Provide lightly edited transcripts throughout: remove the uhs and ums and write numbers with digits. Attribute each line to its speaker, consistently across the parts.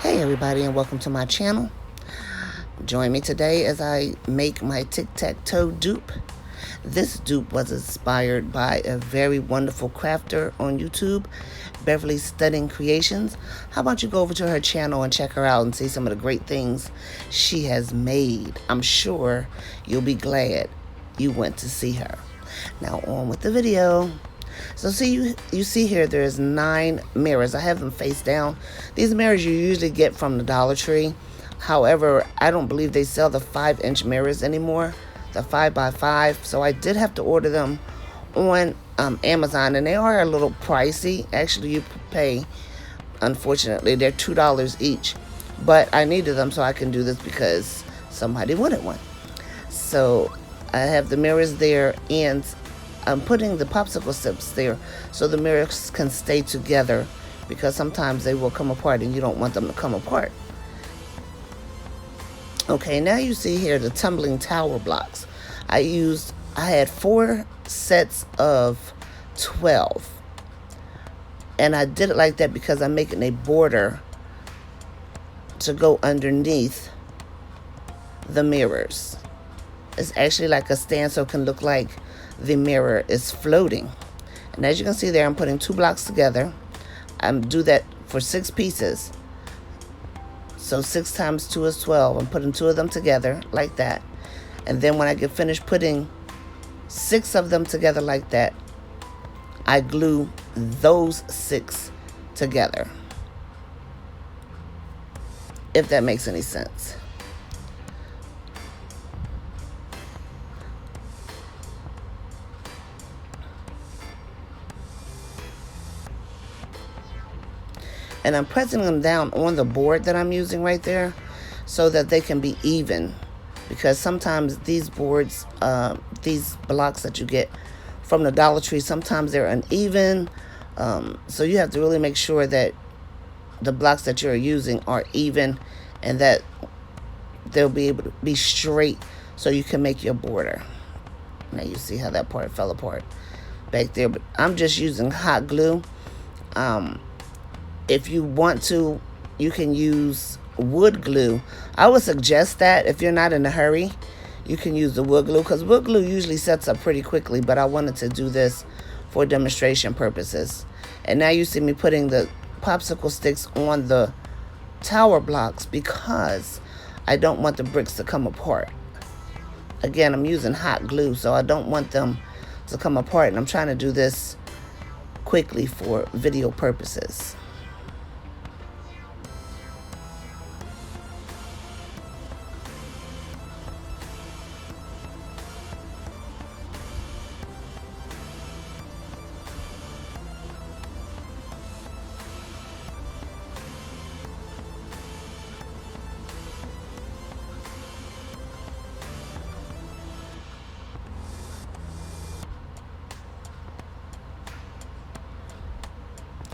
Speaker 1: Hey everybody, and welcome to my channel. Join me today as I make my Tic Tac Toe dupe. This dupe was inspired by a very wonderful crafter on YouTube, Beverly's Stunning Creations. How about you go over to her channel and check her out and see some of the great things she has made. I'm sure you'll be glad you went to see her. Now on with the video. So see, you see here there's 9 mirrors. I have them face down. These mirrors you usually get from the Dollar Tree. However, I don't believe they sell the 5-inch mirrors anymore, the 5x5. So I did have to order them on Amazon, and they are a little pricey. Actually, you pay, unfortunately, they're $2 each. But I needed them so I can do this because somebody wanted one. So I have the mirrors there, and I'm putting the popsicle sticks there so the mirrors can stay together, because sometimes they will come apart and you don't want them to come apart. Okay, now you see here the tumbling tower blocks. I had 4 sets of 12. And I did it like that because I'm making a border to go underneath the mirrors. It's actually like a stand, so it can look like the mirror is floating. And as you can see there, I'm putting 2 blocks together. I do that for 6 pieces. So 6 times 2 is 12. I'm putting 2 of them together like that. And then when I get finished putting 6 of them together like that, I glue those 6 together. If that makes any sense. And I'm pressing them down on the board that I'm using right there so that they can be even. Because sometimes these boards, these blocks that you get from the Dollar Tree, sometimes they're uneven. So you have to really make sure that the blocks that you're using are even and that they'll be able to be straight so you can make your border. Now you see how that part fell apart back there. But I'm just using hot glue. If you want to, you can use wood glue. I would suggest that if you're not in a hurry, you can use the wood glue, because wood glue usually sets up pretty quickly, but I wanted to do this for demonstration purposes. And now you see me putting the popsicle sticks on the tower blocks because I don't want the bricks to come apart. Again, I'm using hot glue, so I don't want them to come apart, and I'm trying to do this quickly for video purposes.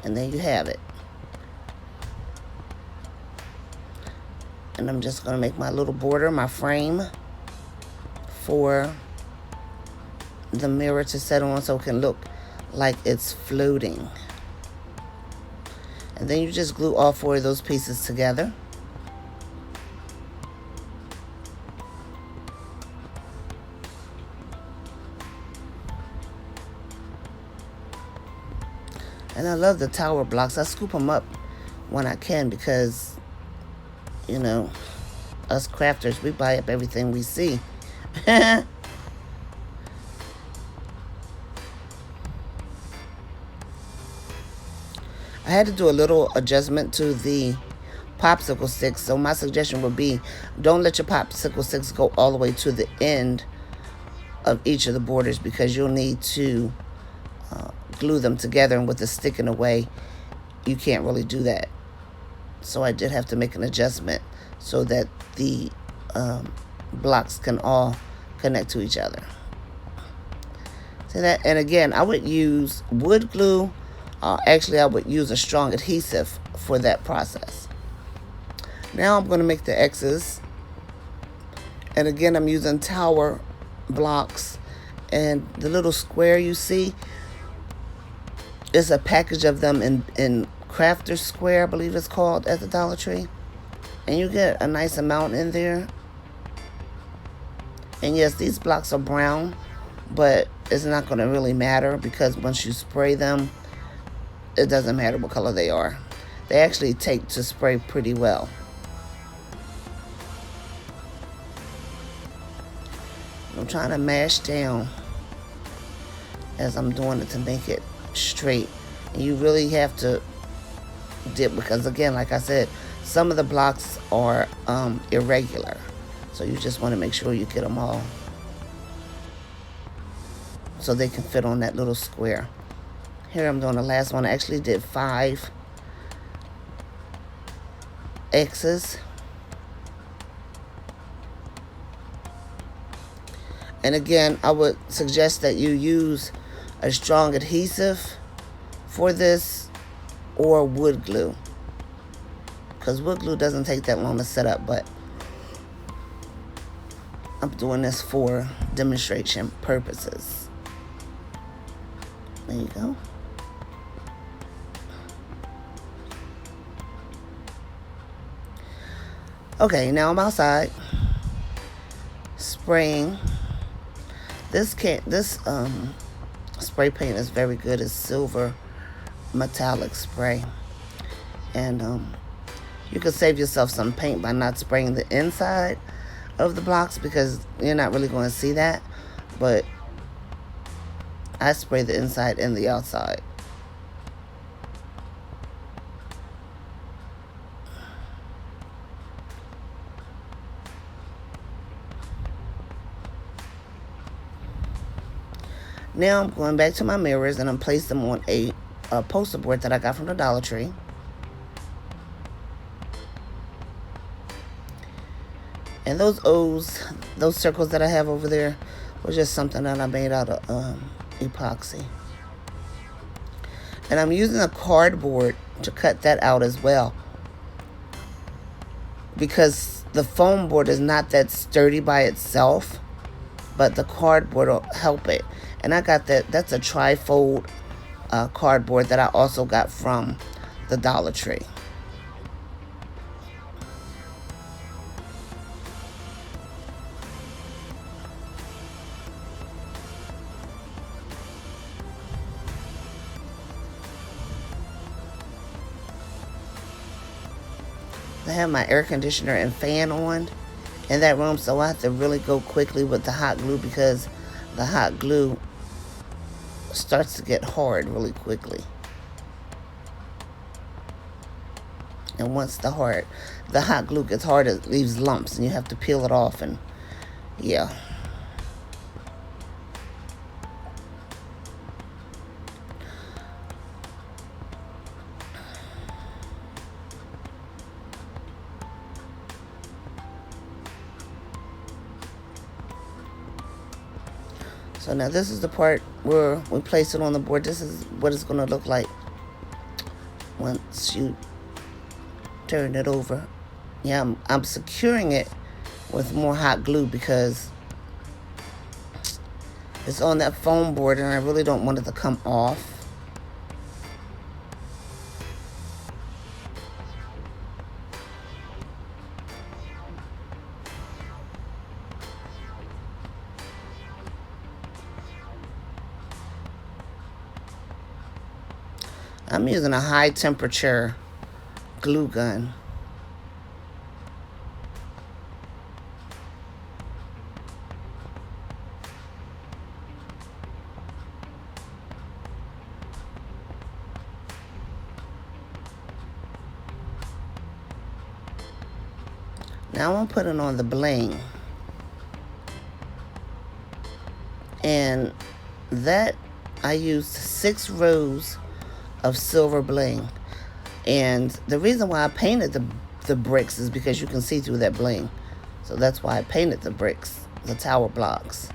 Speaker 1: And there you have it. And I'm just going to make my little border, my frame, for the mirror to set on so it can look like it's floating. And then you just glue all 4 of those pieces together. And I love the tower blocks. I scoop them up when I can because, you know, us crafters, we buy up everything we see. I had to do a little adjustment to the popsicle sticks. So my suggestion would be, don't let your popsicle sticks go all the way to the end of each of the borders, because you'll need to glue them together, and with the stick in the way, you can't really do that. So I did have to make an adjustment so that the blocks can all connect to each other. See that? And again, I would use wood glue. Actually, I would use a strong adhesive for that process. Now I'm going to make the X's. And again, I'm using tower blocks. And the little square you see is a package of them in Crafter Square, I believe it's called, at the Dollar Tree. And you get a nice amount in there. And yes, these blocks are brown, but it's not going to really matter because once you spray them, it doesn't matter what color they are. They actually take to spray pretty well. I'm trying to mash down as I'm doing it to make it straight. And you really have to dip because, again, like I said, some of the blocks are irregular. So you just want to make sure you get them all so they can fit on that little square. Here I'm doing the last one. I actually did 5 X's. And again, I would suggest that you use a strong adhesive for this or wood glue, because wood glue doesn't take that long to set up, but I'm doing this for demonstration purposes. There you go. Okay, now I'm outside spraying. This spray paint is very good. It's silver metallic spray, and you can save yourself some paint by not spraying the inside of the blocks because you're not really going to see that, but I spray the inside and the outside. Now I'm going back to my mirrors and I'm placing them on a poster board that I got from the Dollar Tree. And those O's, those circles that I have over there, was just something that I made out of epoxy. And I'm using a cardboard to cut that out as well, because the foam board is not that sturdy by itself, but the cardboard will help it. And I got that's a tri-fold cardboard that I also got from the Dollar Tree. I have my air conditioner and fan on in that room, so I have to really go quickly with the hot glue because the hot glue starts to get hard really quickly. And once the hot glue gets hard, it leaves lumps and you have to peel it off, and yeah. So now this is the part where we place it on the board. This is what it's going to look like once you turn it over. Yeah, I'm securing it with more hot glue because it's on that foam board and I really don't want it to come off. I'm using a high temperature glue gun. Now I'm putting on the bling. And that I used 6 rows of silver bling. And the reason why I painted the bricks is because you can see through that bling. So that's why I painted the bricks, the tower blocks.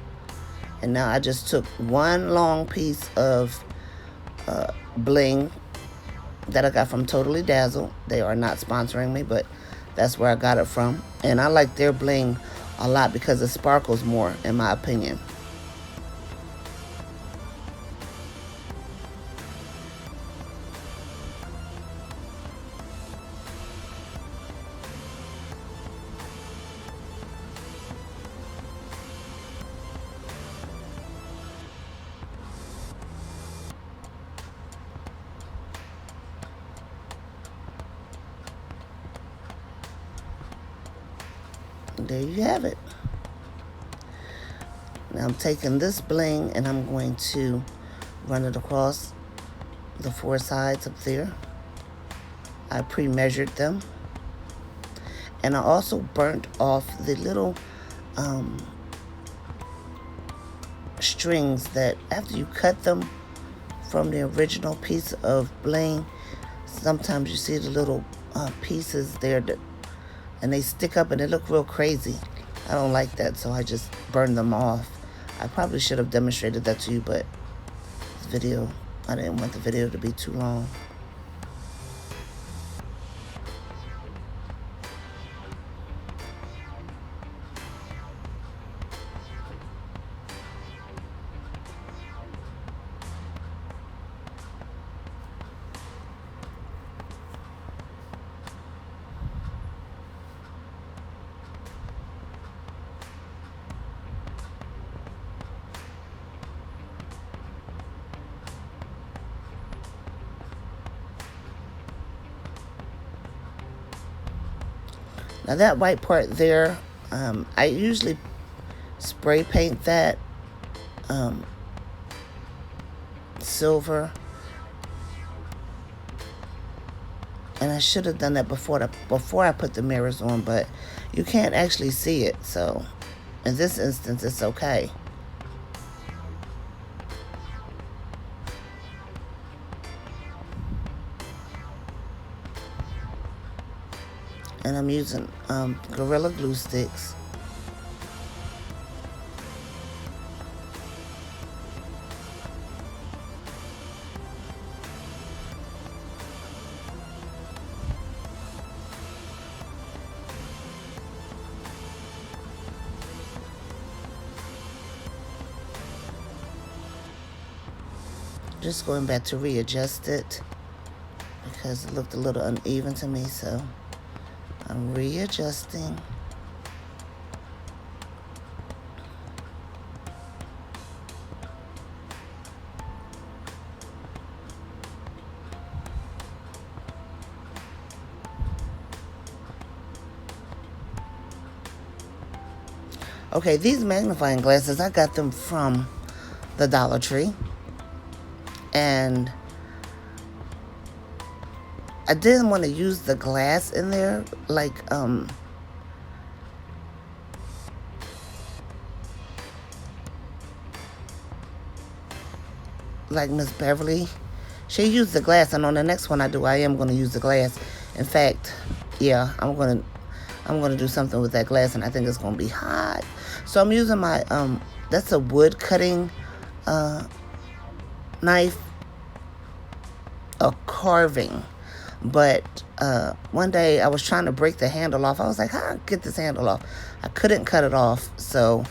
Speaker 1: And now I just took one long piece of bling that I got from Totally Dazzled. They are not sponsoring me, but that's where I got it from. And I like their bling a lot because it sparkles more, in my opinion. there you have it. Now I'm taking this bling and I'm going to run it across the 4 sides up there. I pre-measured them. And I also burnt off the little strings that after you cut them from the original piece of bling, sometimes you see the little pieces there and they stick up and they look real crazy. I don't like that, so I just burned them off. I probably should have demonstrated that to you, but this video, I didn't want the video to be too long. Now that white part there, I usually spray paint that silver, and I should have done that before I put the mirrors on, but you can't actually see it, so in this instance it's okay. And I'm using Gorilla Glue sticks. Just going back to readjust it because it looked a little uneven to me, so I'm readjusting. Okay, these magnifying glasses, I got them from the Dollar Tree. And I didn't want to use the glass in there like Miss Beverly. She used the glass, and on the next one I am going to use the glass. In fact, yeah, I'm going to do something with that glass, and I think it's going to be hot. So I'm using my that's a wood cutting knife, a carving. But one day I was trying to break the handle off. I was like, how do I get this handle off? I couldn't cut it off, so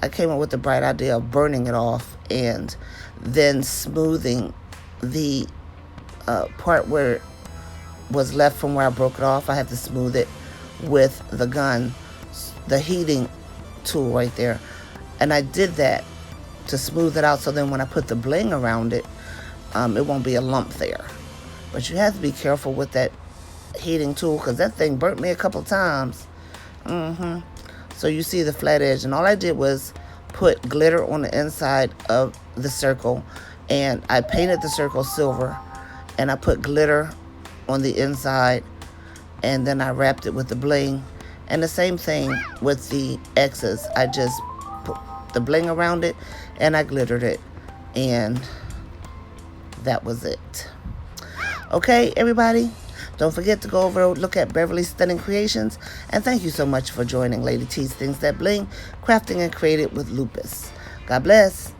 Speaker 1: I came up with the bright idea of burning it off and then smoothing the part where it was left from where I broke it off. I had to smooth it with the gun, the heating tool right there. And I did that to smooth it out, so then when I put the bling around it, it won't be a lump there. But you have to be careful with that heating tool because that thing burnt me a couple times. So you see the flat edge, and all I did was put glitter on the inside of the circle, and I painted the circle silver, and I put glitter on the inside, and then I wrapped it with the bling. And the same thing with the X's. I just put the bling around it and I glittered it, and that was it. Okay, everybody, don't forget to go over and look at Beverly's Stunning Creations, and thank you so much for joining Lady T's Things That Bling, crafting and created with lupus. God bless.